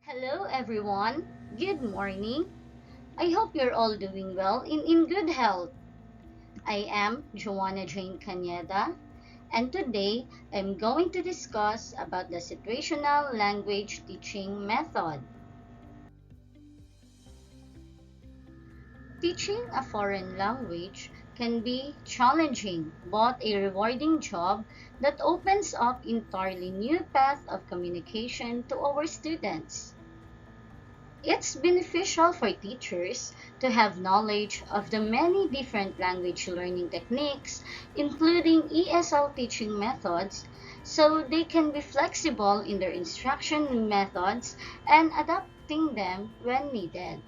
Hello everyone, good morning. I hope you're all doing well in good health. I am Joanna Jane Caneda, and today I'm going to discuss about the situational language teaching method. Teaching a foreign language can be challenging but a rewarding job that opens up entirely new path of communication to our students. It's beneficial for teachers to have knowledge of the many different language learning techniques, including ESL teaching methods, so they can be flexible in their instruction methods and adapting them when needed.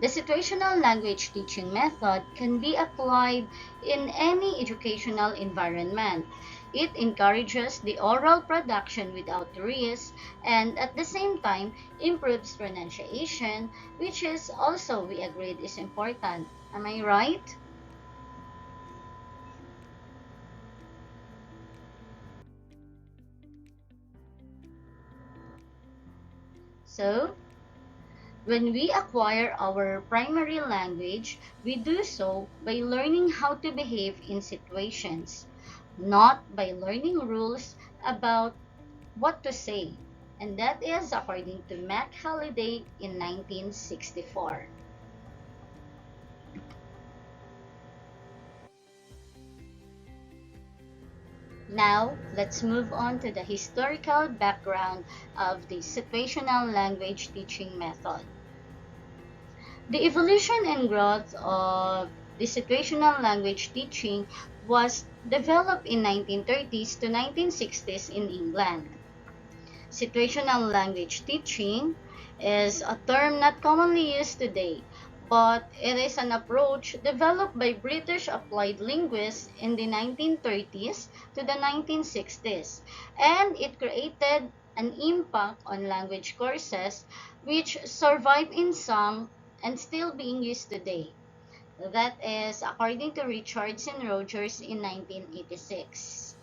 The situational language teaching method can be applied in any educational environment. It encourages the oral production without risk and at the same time improves pronunciation, which is also we agreed is important. Am I right? So, when we acquire our primary language, we do so by learning how to behave in situations, not by learning rules about what to say. And that is according to Mac Halliday in 1964. Now, let's move on to the historical background of the situational language teaching method. The evolution and growth of the situational language teaching was developed in 1930s to 1960s in England. Situational language teaching is a term not commonly used today, but it is an approach developed by British applied linguists in the 1930s to the 1960s, and it created an impact on language courses which survive in some and still being used today. That is according to Richards and Rogers in 1986.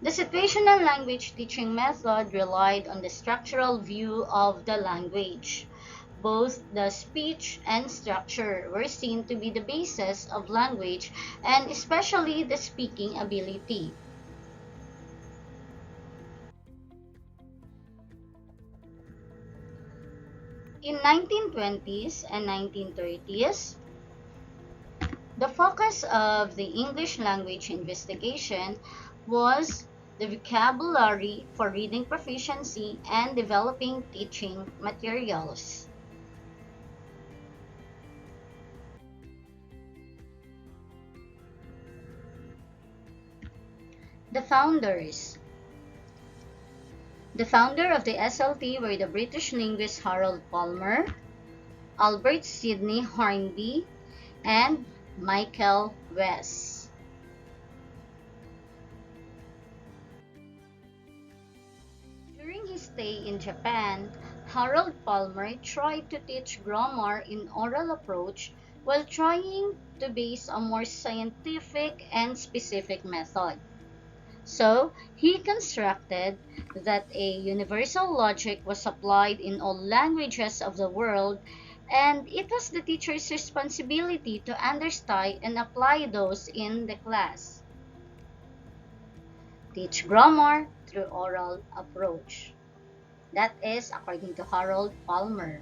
The situational language teaching method relied on the structural view of the language. Both the speech and structure were seen to be the basis of language and especially the speaking ability. In 1920s and 1930s, the focus of the English language investigation was the vocabulary for reading proficiency and developing teaching materials. The founders. The founder of the SLT were the British linguist Harold Palmer, Albert Sidney Hornby, and Michael West. During his stay in Japan, Harold Palmer tried to teach grammar in oral approach while trying to base a more scientific and specific method. So, he constructed that a universal logic was applied in all languages of the world, and it was the teacher's responsibility to understand and apply those in the class. Teach grammar through oral approach. That is according to Harold Palmer.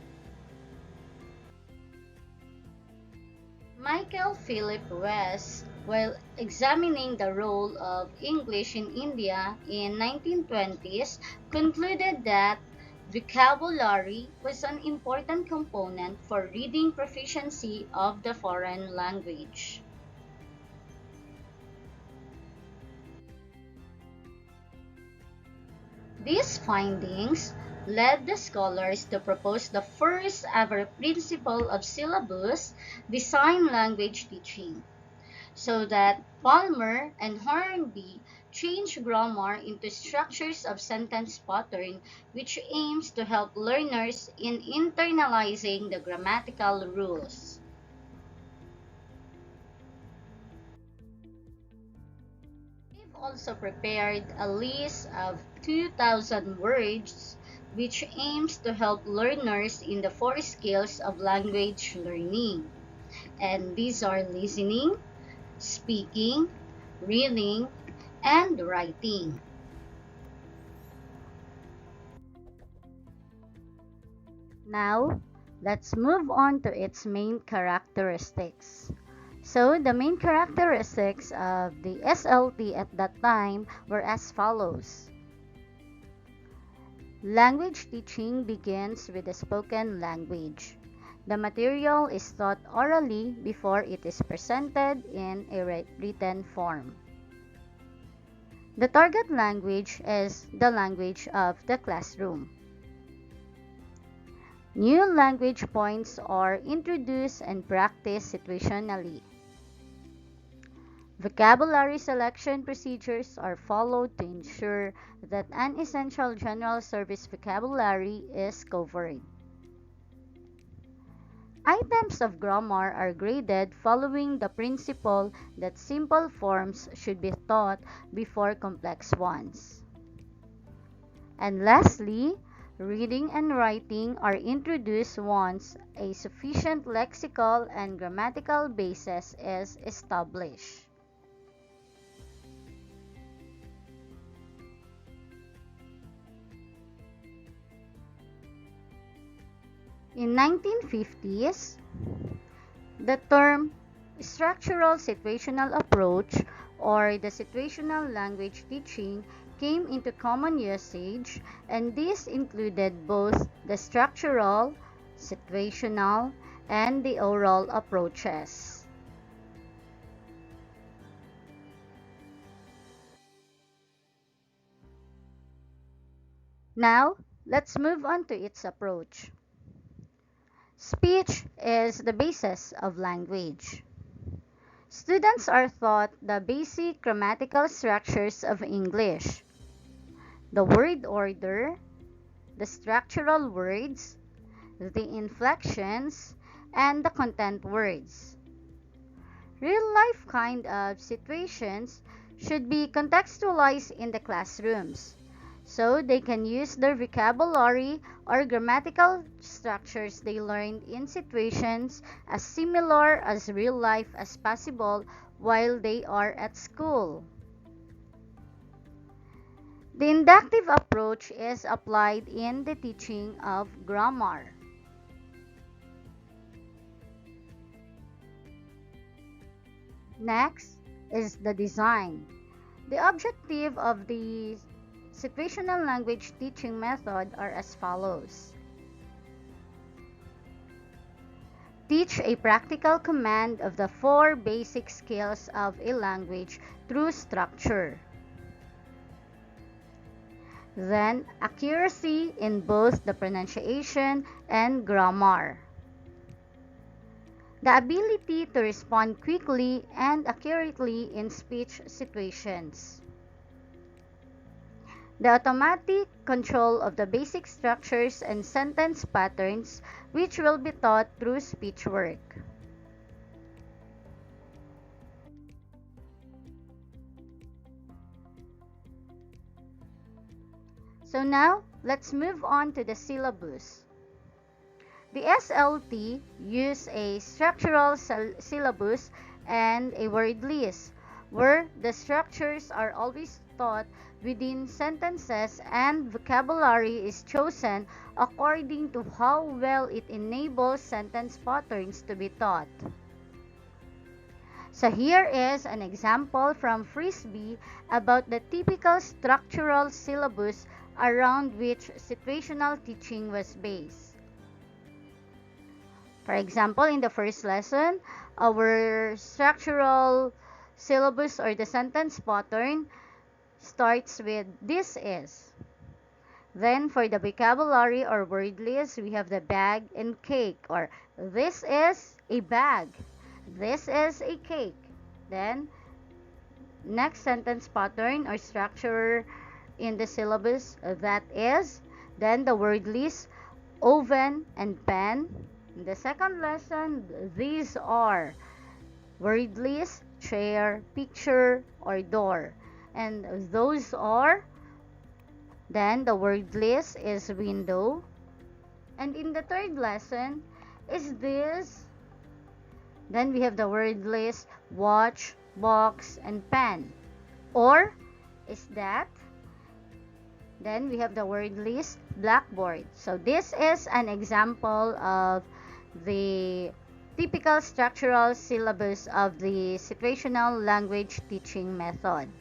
Michael Philip West, while examining the role of English in India in 1920s, concluded that vocabulary was an important component for reading proficiency of the foreign language. These findings led the scholars to propose the first ever principle of syllabus design language teaching, so that Palmer and Hornby changed grammar into structures of sentence pattern, which aims to help learners in internalizing the grammatical rules. We've also prepared a list of 2,000 words which aims to help learners in the four skills of language learning. And these are listening, speaking, reading, and writing. Now, let's move on to its main characteristics. So, the main characteristics of the SLT at that time were as follows. Language teaching begins with the spoken language. The material is taught orally before it is presented in a written form. The target language is the language of the classroom. New language points are introduced and practiced situationally. Vocabulary selection procedures are followed to ensure that unessential general service vocabulary is covered. Items of grammar are graded following the principle that simple forms should be taught before complex ones. And lastly, reading and writing are introduced once a sufficient lexical and grammatical basis is established. In 1950s, the term structural situational approach or the situational language teaching came into common usage, and this included both the structural, situational, and the oral approaches. Now, let's move on to its approach. Speech is the basis of language. Students are taught the basic grammatical structures of English, the word order, the structural words, the inflections, and the content words. Real-life kind of situations should be contextualized in the classrooms, so they can use their vocabulary or grammatical structures they learned in situations as similar as real life as possible while they are at school. The inductive approach is applied in the teaching of grammar. Next is the design. The objective of the situational language teaching method are as follows. Teach a practical command of the four basic skills of a language through structure. Then, accuracy in both the pronunciation and grammar. The ability to respond quickly and accurately in speech situations. The automatic control of the basic structures and sentence patterns, which will be taught through speech work. So now, let's move on to the syllabus. The SLT use a structural syllabus and a word list, where the structures are always taught within sentences and vocabulary is chosen according to how well it enables sentence patterns to be taught. So here is an example from Frisbee about the typical structural syllabus around which situational teaching was based. For example, in the first lesson, our structural syllabus or the sentence pattern starts with this is. Then for the vocabulary or word list, we have the bag and cake, or this is a bag, this is a cake. Then next sentence pattern or structure in the syllabus, that is. Then the word list, oven and pen. In the second lesson, these are word list, chair, picture, or door. And those are Then the word list is window. And in the third lesson, is this? Then we have the word list, watch, box, and pen. Or, is that? Then we have the word list, blackboard. So this is an example of the typical structural syllabus of the situational language teaching method.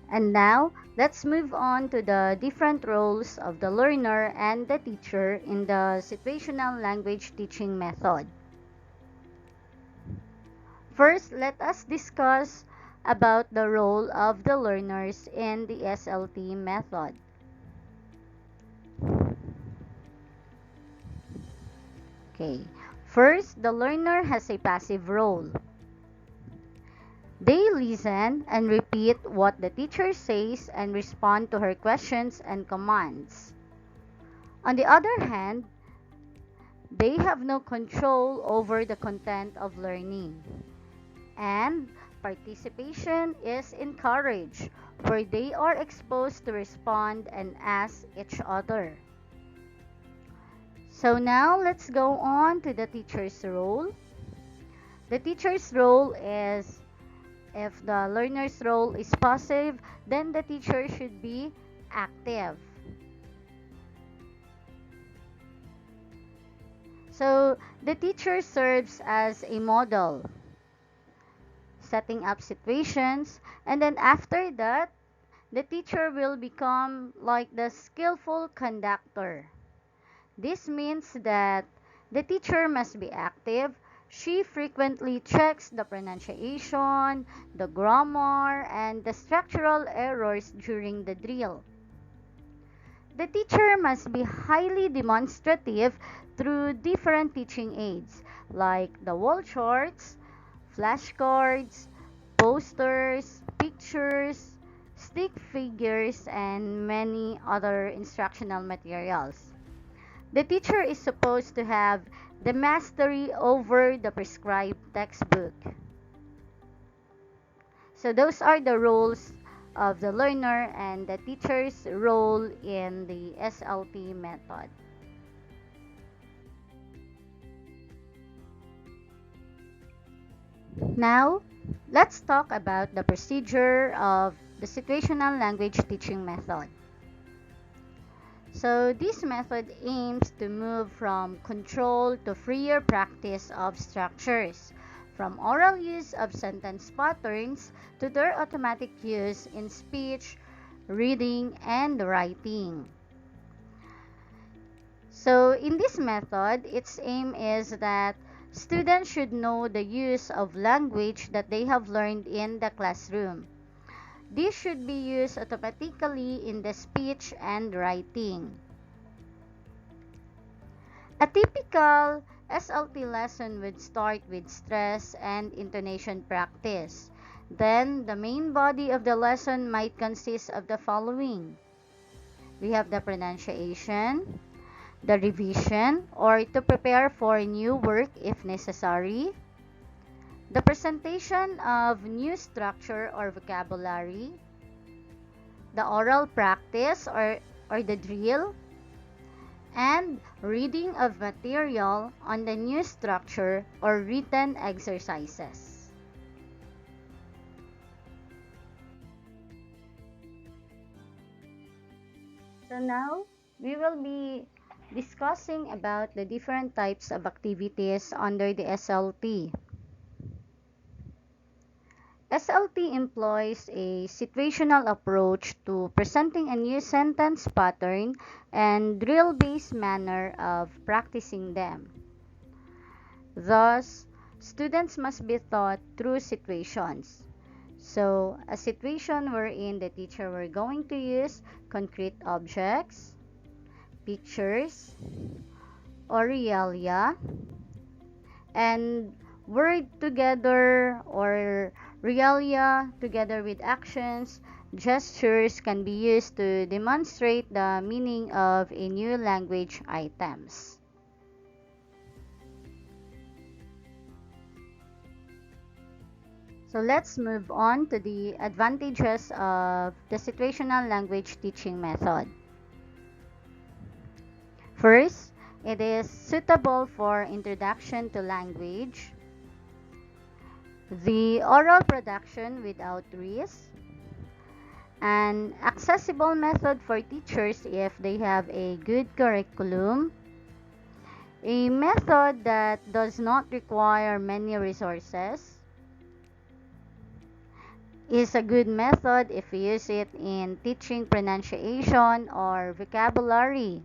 And now, let's move on to the different roles of the learner and the teacher in the situational language teaching method. First, let us discuss about the role of the learners in the SLT method. Okay. First, the learner has a passive role. They listen and repeat what the teacher says and respond to her questions and commands. On the other hand, they have no control over the content of learning. And participation is encouraged, where they are exposed to respond and ask each other. So now let's go on to the teacher's role. The teacher's role is, if the learner's role is passive, then the teacher should be active. So the teacher serves as a model, setting up situations, and then after that, the teacher will become like the skillful conductor. This means that the teacher must be active. She frequently checks the pronunciation, the grammar, and the structural errors during the drill. The teacher must be highly demonstrative through different teaching aids like the wall charts, flashcards, posters, pictures, stick figures, and many other instructional materials. The teacher is supposed to have the mastery over the prescribed textbook. So those are the roles of the learner and the teacher's role in the SLT method. Now, let's talk about the procedure of the situational language teaching method. So this method aims to move from control to freer practice of structures, from oral use of sentence patterns to their automatic use in speech, reading, and writing. So in this method, its aim is that students should know the use of language that they have learned in the classroom. This should be used automatically in the speech and writing. A typical SLT lesson would start with stress and intonation practice. Then, the main body of the lesson might consist of the following. We have the pronunciation, the revision, or to prepare for new work if necessary, the presentation of new structure or vocabulary, the oral practice or the drill, and reading of material on the new structure or written exercises. So now, we will be discussing about the different types of activities under the SLT. SLT employs a situational approach to presenting a new sentence pattern and drill-based manner of practicing them. Thus, students must be taught through situations. So, a situation wherein the teacher were going to use concrete objects, pictures, or realia, and word together or realia together with actions, gestures can be used to demonstrate the meaning of a new language items. So let's move on to the advantages of the situational language teaching method. First, it is suitable for introduction to language, the oral production without risk, an accessible method for teachers if they have a good curriculum, a method that does not require many resources, is a good method if you use it in teaching pronunciation or vocabulary.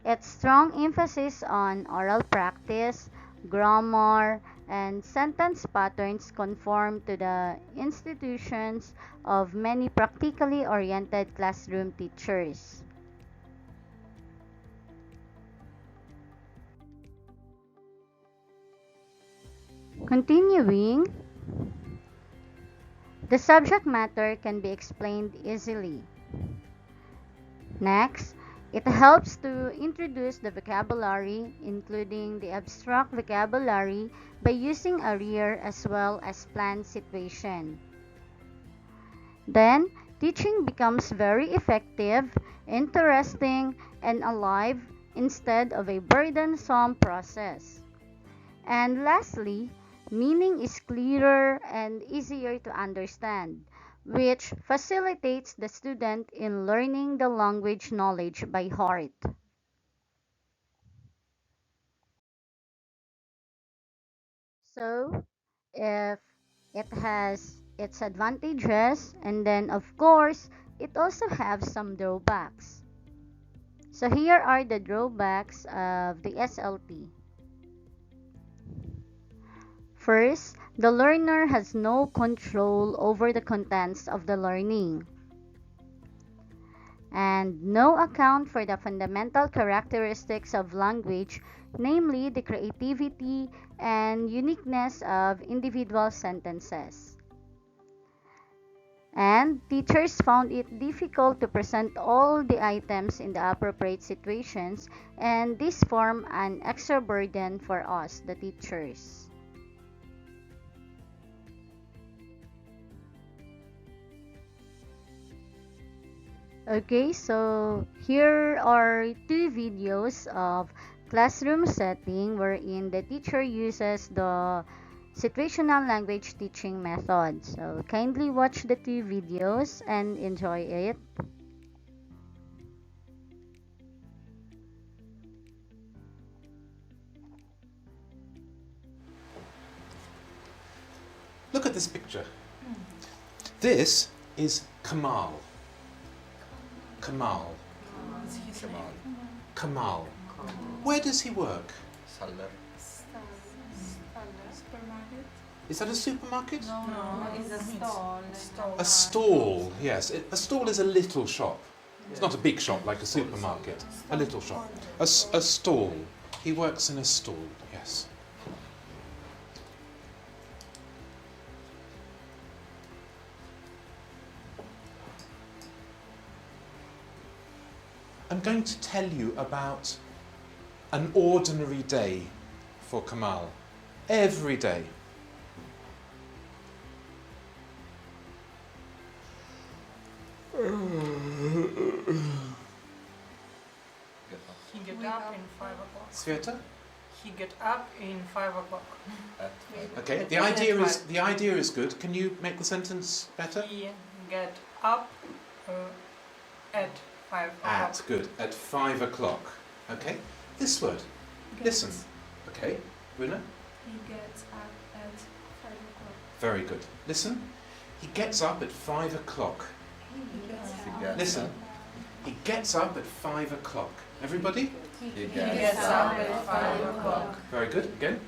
Its strong emphasis on oral practice, grammar, and sentence patterns conform to the institutions of many practically oriented classroom teachers. Continuing, the subject matter can be explained easily. Next, it helps to introduce the vocabulary, including the abstract vocabulary, by using a real as well as planned situation. Then, teaching becomes very effective, interesting, and alive instead of a burdensome process. And lastly, meaning is clearer and easier to understand, which facilitates the student in learning the language knowledge by heart. So, if it has its advantages, and then of course, it also has some drawbacks. So here are the drawbacks of the SLT. First, the learner has no control over the contents of the learning and no account for the fundamental characteristics of language, namely the creativity and uniqueness of individual sentences. And teachers found it difficult to present all the items in the appropriate situations, and this formed an extra burden for us, the teachers. Okay, so here are two videos of classroom setting wherein the teacher uses the situational language teaching method. So kindly watch the two videos and enjoy it. Look at this picture. This is Kamal. Kamal. Kamal. Kamal. Where does he work? Salar. Supermarket? Is that a supermarket? No, it's a stall. A stall, yes. A stall is a little shop. It's not a big shop like a supermarket. A little shop. A stall. He works in a stall, yes. I'm going to tell you about an ordinary day for Kamal. Every day. He get up in 5 o'clock. Sveta? He get up in 5 o'clock. Okay, the idea is good. Can you make the sentence better? He get up at 5 o'clock. At, good. At 5 o'clock. Okay, this word. Listen. Okay, Runa? He gets up at 5 o'clock. Very good. Listen. He gets up at 5 o'clock. Listen. He gets up at 5 o'clock. Everybody? He gets up at 5 o'clock. Very good. Again?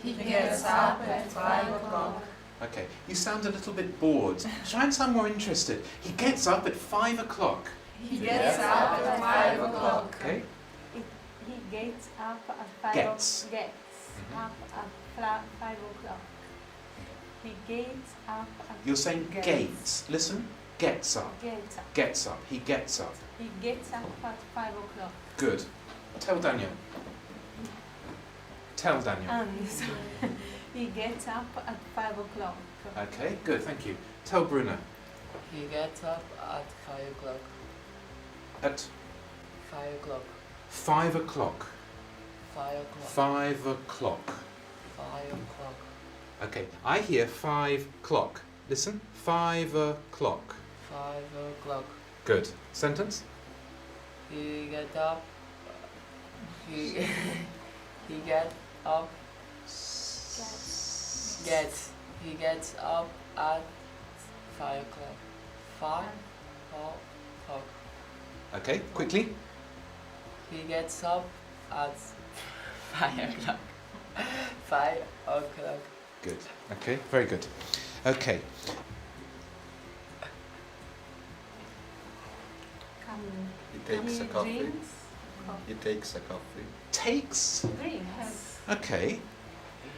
He gets up at 5 o'clock. Okay, you sound a little bit bored. Try and sound more interested. He gets up at 5 o'clock. He gets up at 5 o'clock. Okay? He gets up at 5 Gets. Gets up at 5 o'clock. He gets up at You're saying gates. Listen. Gets up. Gets up. Gets up. He gets up. He gets up at 5 o'clock. Good. Tell Daniel. Tell Daniel. So He gets up at 5 o'clock. Okay, good, thank you. Tell Bruna. He gets up at 5 o'clock. At 5 o'clock. 5 o'clock. 5 o'clock. 5 o'clock. 5 o'clock. Okay, I hear 5 o'clock. Listen, 5 o'clock. 5 o'clock. Good. Sentence? He get up. He he get up. He gets up at 5 o'clock. 5 o'clock. Okay, quickly. He gets up at 5 o'clock. 5 o'clock. Good. Okay, very good. Okay, He takes a coffee. Drinks. He takes a coffee. takes. Drinks. Okay,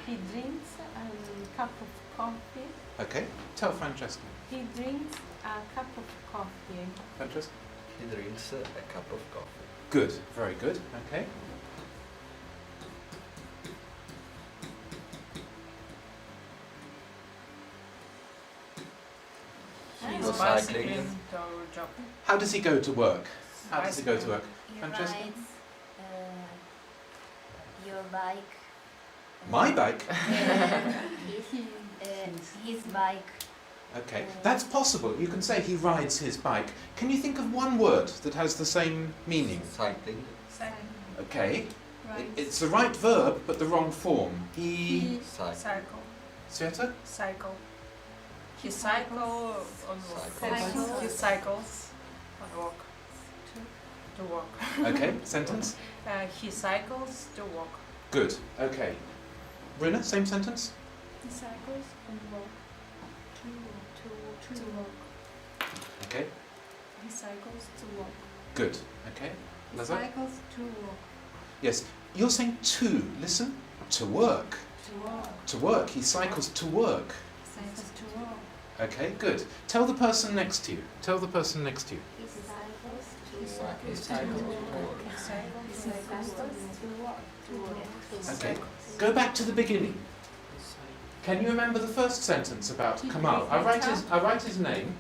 He drinks a cup of coffee. okay. Tell Francesca. He drinks a cup of coffee. Francesca? He drinks a cup of coffee. Good, very good. Okay. He's Goes bicycling cycling. to job. How does he go to work? How does he go to work? He Francesca? rides your bike. My bike? His bike. Okay, that's possible. You can say he rides his bike. Can you think of one word that has the same meaning? Cycling. Okay, Right. it's the right verb but the wrong form. He... Cycle. Cycle. Sveta? Cycle. He cycles on walk. Cycles. He cycles on walk. To walk. Okay, sentence? He cycles to walk. Good, okay. Bruna, same sentence? He cycles and walk. To walk. Okay, He cycles to walk. good. Okay, He Lazar? cycles to walk. Yes, you're saying to. Listen. To work. To walk. To work. He cycles to work. He cycles to walk. Okay, good. Tell the person next to you. Tell the person next to you. He cycles to He walk. cycles to work. He cycles to walk. To walk. Okay, go back to the beginning. Can you remember the first sentence about Kamal? I write his name.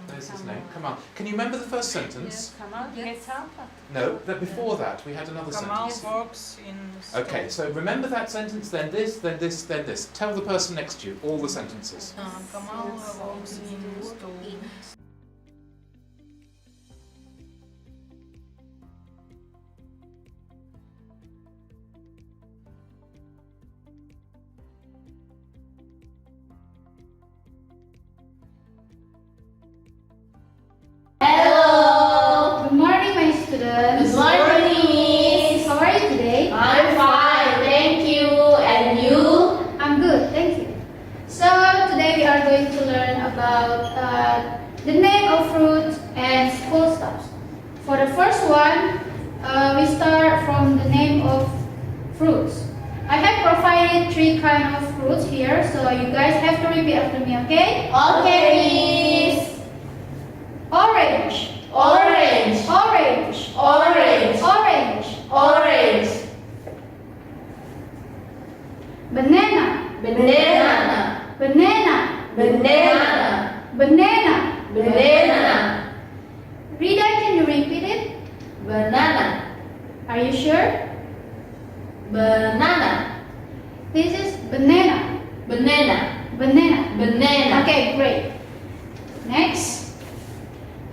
There's his name, Kamal. Can you remember the first sentence? Kamal gets up at No, that before that we had another Kamal sentence. works in store. Okay, so remember that sentence, then this, then this, then this. Tell the person next to you all the sentences. Kamal works in store. Hello. Good morning, my students. Good morning, Miss. How are you today? I'm fine, thank you. And you? I'm good, thank you. So today we are going to learn about the name of fruits and school stuff. For the first one, we start from the name of fruits. I have provided 3 kinds of fruits here, so you guys have to repeat after me, okay? Okay, Miss. Orange, Orange, orange, orange, orange. orange. Banana, Banana, banana, banana, banana. banana, Rita, can you repeat it? banana, Are you sure? banana, This is banana. banana, Banana. banana. Okay, great. Next.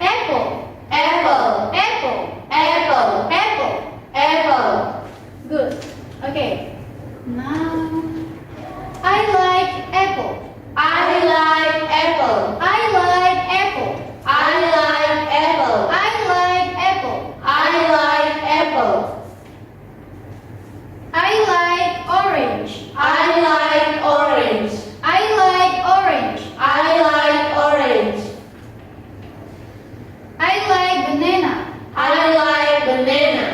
Apple. Apple, Apple. apple, Apple. apple. Good. Okay. Now, I like apple. I like apple. I like apple. I like apple. I like apple. I like apple. I like orange. I like orange. I like orange. I like orange. I like banana. I like banana.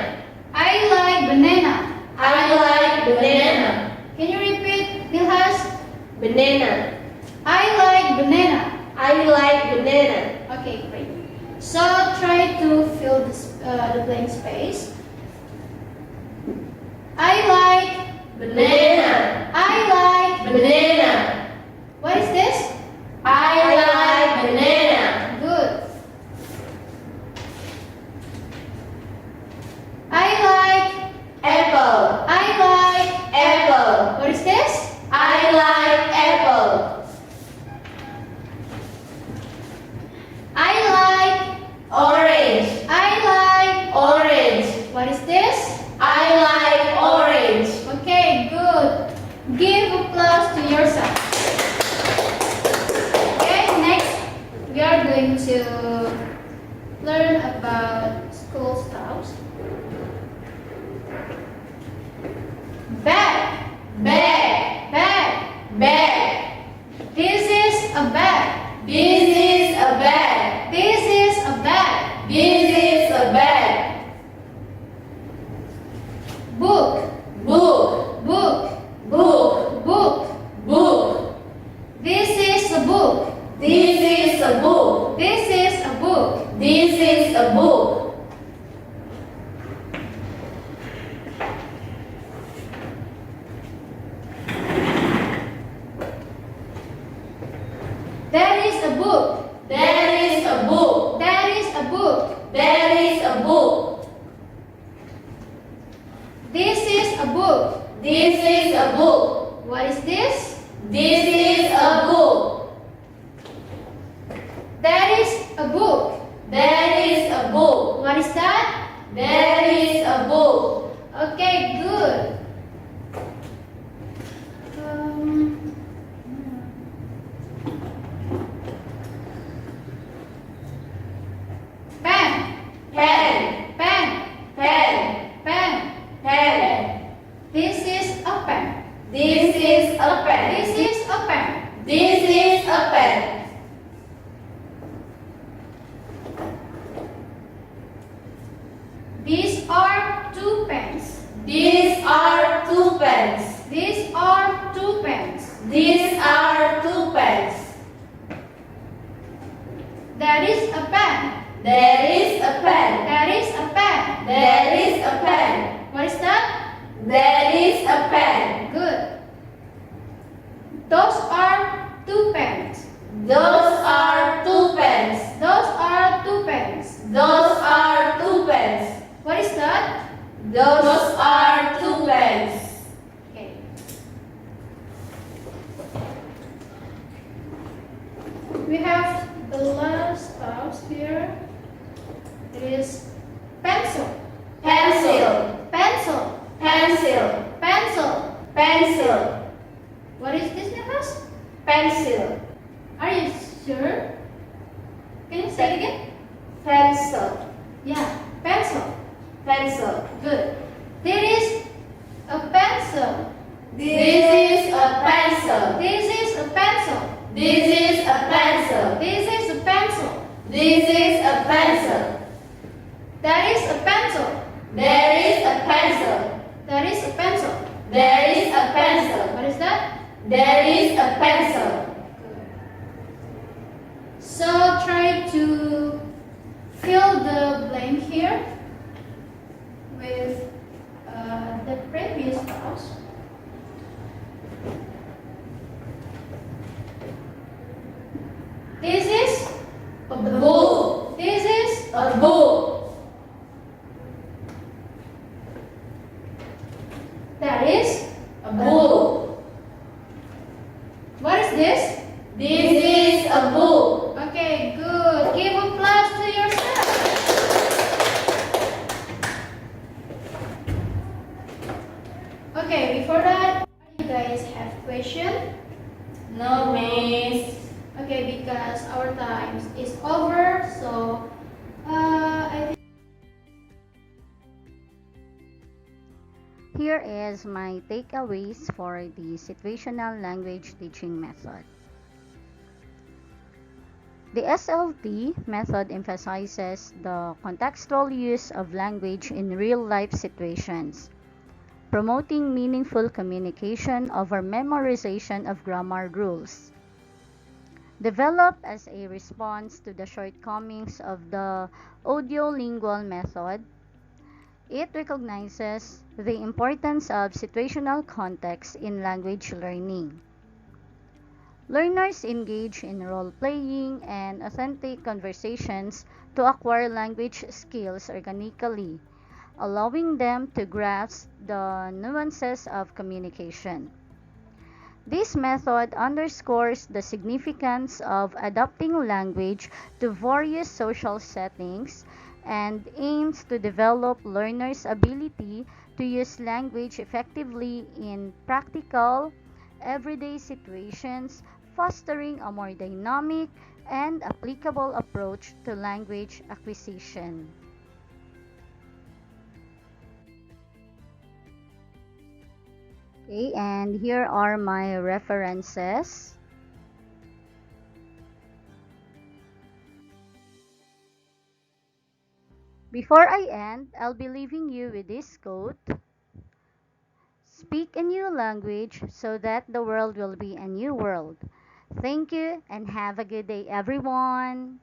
I like banana. I like banana. Can you repeat, Dilhas? Banana. I like banana. I like banana. Okay, great. So try to fill this, the blank space. I like Banana. I yourself. Okay, next we are going to learn about school stuffs. Bag, Bag. bag. Bag. This is a bag. This is a bag. This is a bag. This is a bag. Book, Book. book, Book. book. Book. This is a book. This is a book. This is a book. This is a book. That is a book. There is a book. That is a book. There is a book. This is a book. This is a book. What is this? This is a book. That is a book. There is a book. What is that? There is a book. Okay, good. Um, pen, Pen. pen, Pen. pen. Pen. This is a pen. This is a pen. This is a pen. This is a pen. These are two pens. These are two pens. These are two pens. These are two pens. There is a pen. There is a pen. There is a pen. There is a pen. What is that? There is a pen. Good. Those are two pens. Those are two pens. Those are two pens. Those are two pens. What is that? Those are two pens. Okay. We have the last stuff here. It is pencil. Pencil. Pencil. Pencil. Pencil. Pencil. What is this, Nicholas? Pencil. Are you sure? Can you say it again? Pencil. Yeah, pencil. Pencil. Good. There is a pencil. This is a pencil. This is a pencil. This is a pencil. This is a pencil. This is a pencil. That is a pencil. There is a pencil. That is a pencil. There is a pencil. What is that? There is a pencil. So try to fill the blank here with the previous stuff. This is A book. this is A book. that is A book. what is this? This is a book. Okay, good. Give applause to yourself. Okay, before that, you guys have question? No, miss. Okay, because our time is over, so I think Here is my takeaways for the situational language teaching method. The SLT method emphasizes the contextual use of language in real-life situations, promoting meaningful communication over memorization of grammar rules. Developed as a response to the shortcomings of the audiolingual method, it recognizes the importance of situational context in language learning. Learners engage in role-playing and authentic conversations to acquire language skills organically, allowing them to grasp the nuances of communication. This method underscores the significance of adapting language to various social settings and aims to develop learners' ability to use language effectively in practical, everyday situations, fostering a more dynamic and applicable approach to language acquisition. Okay, and here are my references. Before I end, I'll be leaving you with this quote: Speak a new language so that the world will be a new world. Thank you and have a good day, everyone.